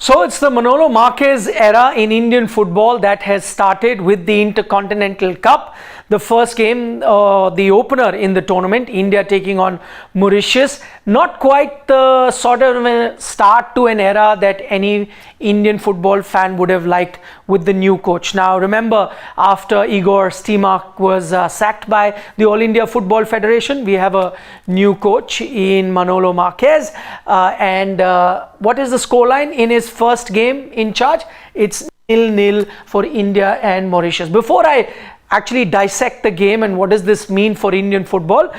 So it's the Manolo Marquez era in Indian football that has started with the Intercontinental Cup. The first game, the opener in the tournament, India taking on Mauritius. Not quite the sort of a start to an era that any Indian football fan would have liked with the new coach. Now remember, after Igor Stimac was sacked by the All India Football Federation, we have a new coach in Manolo Marquez. What is the scoreline in his first game in charge? It's 0-0 for India and Mauritius. Before I actually dissect the game and what does this mean for Indian football,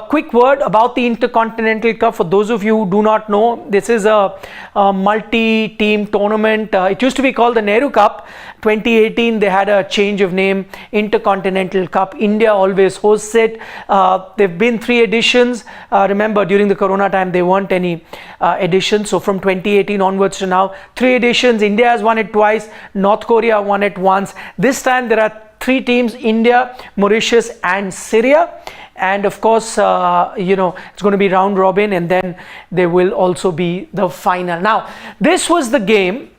quick word about the Intercontinental Cup. For those of you who do not know, this is a multi-team tournament. It used to be called the Nehru Cup. 2018 they had a change of name, Intercontinental Cup. India always hosts it. There have been 3 editions. Remember, during the corona time there weren't any editions, so from 2018 onwards to now, 3 editions. India has won it twice, North Korea won it once. This time there are 3 teams: India, Mauritius and Syria. And of course, it's going to be round robin, and then there will also be the final. Now, this was the game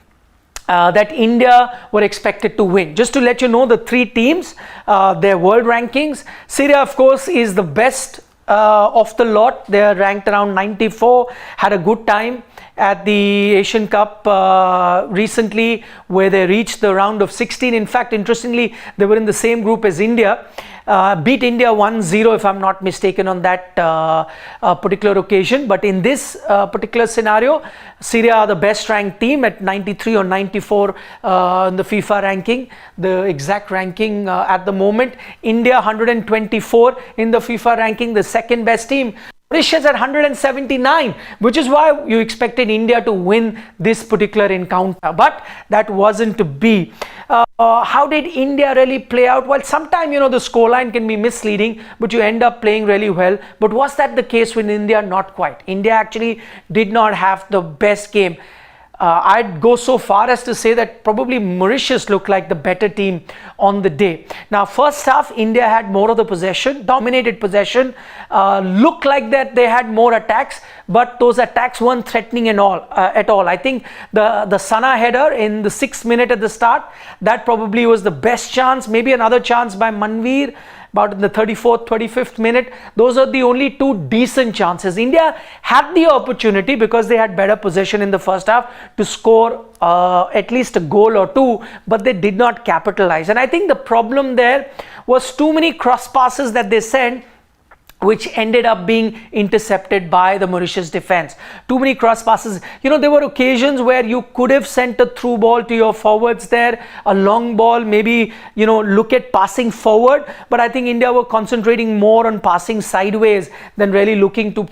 that India were expected to win. Just to let you know, the 3 teams, their world rankings. Syria, of course, is the best of the lot. They are ranked around 94, had a good time at the Asian Cup recently, where they reached the round of 16. In fact, interestingly, they were in the same group as India. Beat India 1-0 if I'm not mistaken on that particular occasion. But in this particular scenario, Syria are the best ranked team at 93 or 94 in the FIFA ranking, the exact ranking at the moment. India 124 in the FIFA ranking, the second best team. Mauritius at 179, which is why you expected India to win this particular encounter, but that wasn't to be. How did India really play out? Well, sometimes, the scoreline can be misleading, but you end up playing really well. But was that the case with India? Not quite. India actually did not have the best game. I'd go so far as to say that probably Mauritius looked like the better team on the day. Now, first half, India had more of the possession, dominated possession, looked like that they had more attacks, but those attacks weren't threatening at all. I think the Sana header in the 6th minute at the start, that probably was the best chance. Maybe another chance by Manveer about in the 34th, 25th minute. Those are the only 2 decent chances. India had the opportunity, because they had better possession in the first half, to score at least a goal or 2, but they did not capitalize. And I think the problem there was too many cross passes that they sent, which ended up being intercepted by the Mauritius defense. Too many cross passes. There were occasions where you could have sent a through ball to your forwards there, a long ball, maybe, look at passing forward. But I think India were concentrating more on passing sideways than really looking to,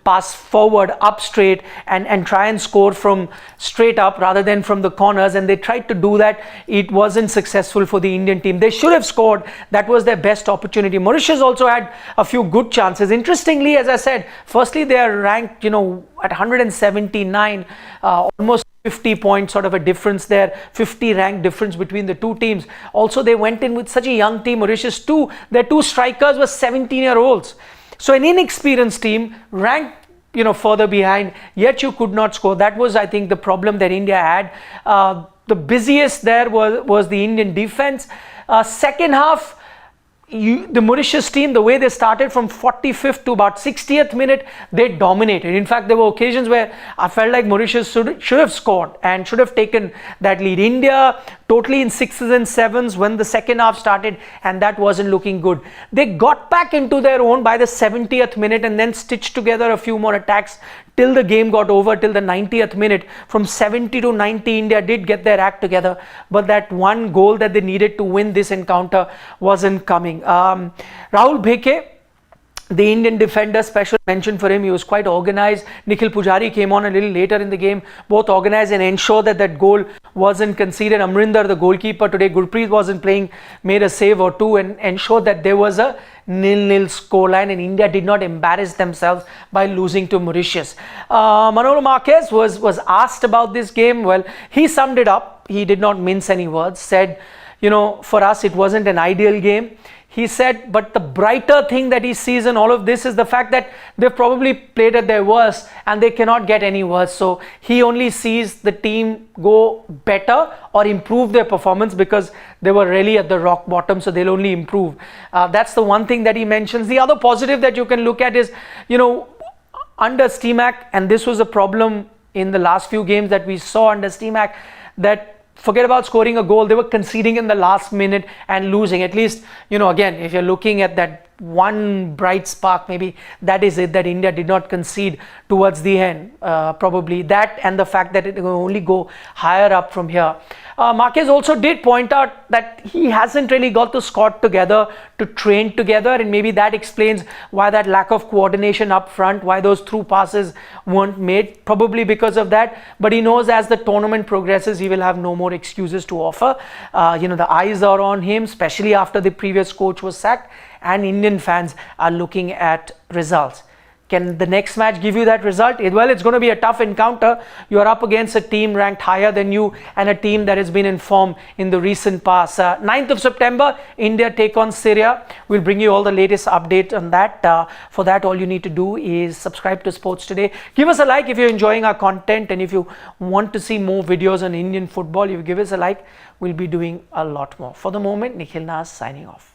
pass forward, up straight, and try and score from straight up rather than from the corners. And they tried to do that. It wasn't successful for the Indian team. They should have scored. That was their best opportunity. Mauritius also had a few good chances. Interestingly, as I said, firstly, they are ranked, at 179, almost 50 points sort of a difference there, 50 rank difference between the 2 teams. Also, they went in with such a young team. Mauritius too, their 2 strikers were 17-year-olds. So an inexperienced team ranked, further behind, yet you could not score. That was, I think, the problem that India had. The busiest there was the Indian defense. Second half, the Mauritius team, the way they started from 45th to about 60th minute, they dominated. In fact, there were occasions where I felt like Mauritius should have scored and should have taken that lead. India totally in 6s and 7s when the second half started, and that wasn't looking good. They got back into their own by the 70th minute and then stitched together a few more attacks till the game got over, till the 90th minute. From 70 to 90, India did get their act together, but that one goal that they needed to win this encounter wasn't coming. Rahul Bheke, the Indian defender, special mention for him. He was quite organized. Nikhil Pujari came on a little later in the game, both organized and ensured that goal wasn't conceded. Amrinder, the goalkeeper today, Gurpreet wasn't playing, made a save or 2 and ensured that there was a 0-0 scoreline, and India did not embarrass themselves by losing to Mauritius. Manolo Marquez was asked about this game. Well, he summed it up. He did not mince any words, said, for us it wasn't an ideal game. he said, but the brighter thing that he sees in all of this is the fact that they've probably played at their worst and they cannot get any worse. So he only sees the team go better or improve their performance because they were really at the rock bottom, so they'll only improve. That's the one thing that he mentions. The other positive that you can look at is, under Stimac, and this was a problem in the last few games that we saw under Stimac, that forget about scoring a goal, they were conceding in the last minute and losing. At least, again, if you're looking at that one bright spark, maybe that is it, that India did not concede towards the end. Probably that, and the fact that it will only go higher up from here. Marquez also did point out that he hasn't really got the squad together to train together, and maybe that explains why that lack of coordination up front, why those through passes weren't made, probably because of that. But he knows as the tournament progresses, he will have no more excuses to offer. The eyes are on him, especially after the previous coach was sacked, and Indian fans are looking at results. Can the next match give you that result? Well, it's going to be a tough encounter. You are up against a team ranked higher than you and a team that has been in form in the recent past. 9th of September, India take on Syria. We'll bring you all the latest update on that. For that, all you need to do is subscribe to Sports Today. Give us a like if you're enjoying our content, and if you want to see more videos on Indian football, you give us a like. We'll be doing a lot more. For the moment, nikhilnaz signing off.